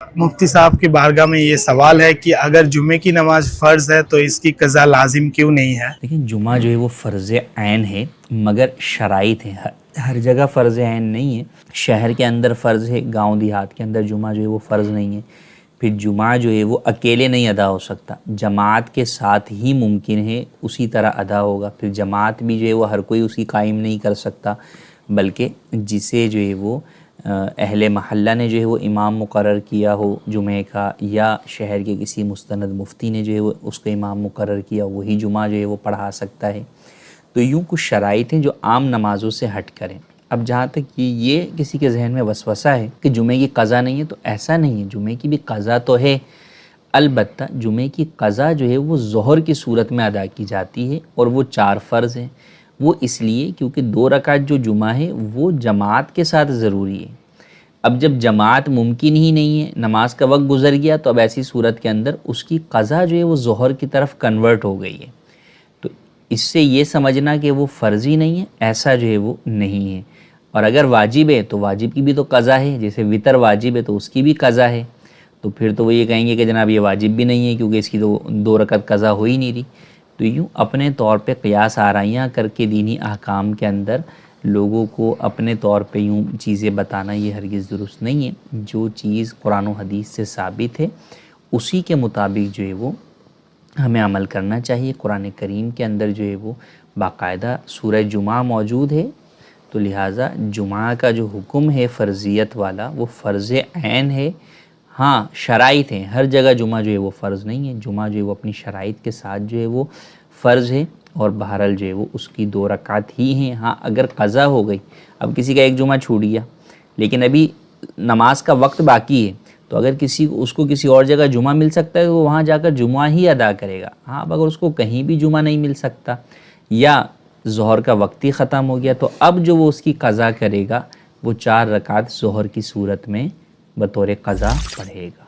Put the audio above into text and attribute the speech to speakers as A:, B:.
A: مفتی صاحب کی بارگاہ میں یہ سوال ہے کہ اگر جمعے کی نماز فرض ہے تو اس کی قضا لازم کیوں نہیں ہے؟
B: لیکن جمعہ جو ہے وہ فرض عین ہے، مگر شرائط ہیں، ہر جگہ فرض عین نہیں ہے۔ شہر کے اندر فرض ہے، گاؤں دیہات کے اندر جمعہ جو ہے وہ فرض نہیں ہے۔ پھر جمعہ جو ہے وہ اکیلے نہیں ادا ہو سکتا، جماعت کے ساتھ ہی ممکن ہے اسی طرح ادا ہوگا۔ پھر جماعت بھی جو ہے وہ ہر کوئی اسی قائم نہیں کر سکتا، بلکہ جسے جو ہے وہ اہل محلہ نے جو ہے وہ امام مقرر کیا ہو جمعے کا، یا شہر کے کسی مستند مفتی نے جو ہے وہ اس کا امام مقرر کیا، وہی جمعہ جو ہے وہ پڑھا سکتا ہے۔ تو یوں کچھ شرائط ہیں جو عام نمازوں سے ہٹ کریں۔ اب جہاں تک کہ یہ کسی کے ذہن میں وسوسہ ہے کہ جمعے کی قضا نہیں ہے، تو ایسا نہیں ہے، جمعے کی بھی قضا تو ہے، البتہ جمعے کی قضا جو ہے وہ ظہر کی صورت میں ادا کی جاتی ہے، اور وہ 4 فرض ہیں۔ وہ اس لیے کیونکہ 2 رکعت جو جمعہ ہے وہ جماعت کے ساتھ ضروری ہے۔ اب جب جماعت ممکن ہی نہیں ہے، نماز کا وقت گزر گیا، تو اب ایسی صورت کے اندر اس کی قضا جو ہے وہ ظہر کی طرف کنورٹ ہو گئی ہے۔ تو اس سے یہ سمجھنا کہ وہ فرض ہی نہیں ہے، ایسا جو ہے وہ نہیں ہے۔ اور اگر واجب ہے تو واجب کی بھی تو قضا ہے، جیسے وطر واجب ہے تو اس کی بھی قضا ہے، تو پھر تو وہ یہ کہیں گے کہ جناب یہ واجب بھی نہیں ہے کیونکہ اس کی تو 2 رکعت قضا ہو ہی نہیں رہی۔ تو یوں اپنے طور پہ قیاس آرائیاں کر کے دینی احکام کے اندر لوگوں کو اپنے طور پہ یوں چیزیں بتانا یہ ہرگز درست نہیں ہے۔ جو چیز قرآن و حدیث سے ثابت ہے اسی کے مطابق جو ہے وہ ہمیں عمل کرنا چاہیے۔ قرآن کریم کے اندر جو ہے وہ باقاعدہ سورہ جمعہ موجود ہے، تو لہٰذا جمعہ کا جو حکم ہے فرضیت والا وہ فرض عین ہے۔ ہاں شرائط ہیں، ہر جگہ جمعہ جو ہے وہ فرض نہیں ہے، جمعہ جو ہے وہ اپنی شرائط کے ساتھ جو ہے وہ فرض ہے، اور بہرحال جو ہے وہ اس کی 2 رکعت ہی ہیں۔ ہاں اگر قضا ہو گئی، اب کسی کا ایک جمعہ چھوٹ گیا لیکن ابھی نماز کا وقت باقی ہے، تو اگر اس کو کسی اور جگہ جمعہ مل سکتا ہے تو وہ وہاں جا کر جمعہ ہی ادا کرے گا۔ ہاں اب اگر اس کو کہیں بھی جمعہ نہیں مل سکتا یا ظہر کا وقت ہی ختم ہو گیا، تو اب جو وہ اس کی قضا کرے گا وہ 4 رکعت ظہر کی صورت میں بطور قضا پڑھے گا۔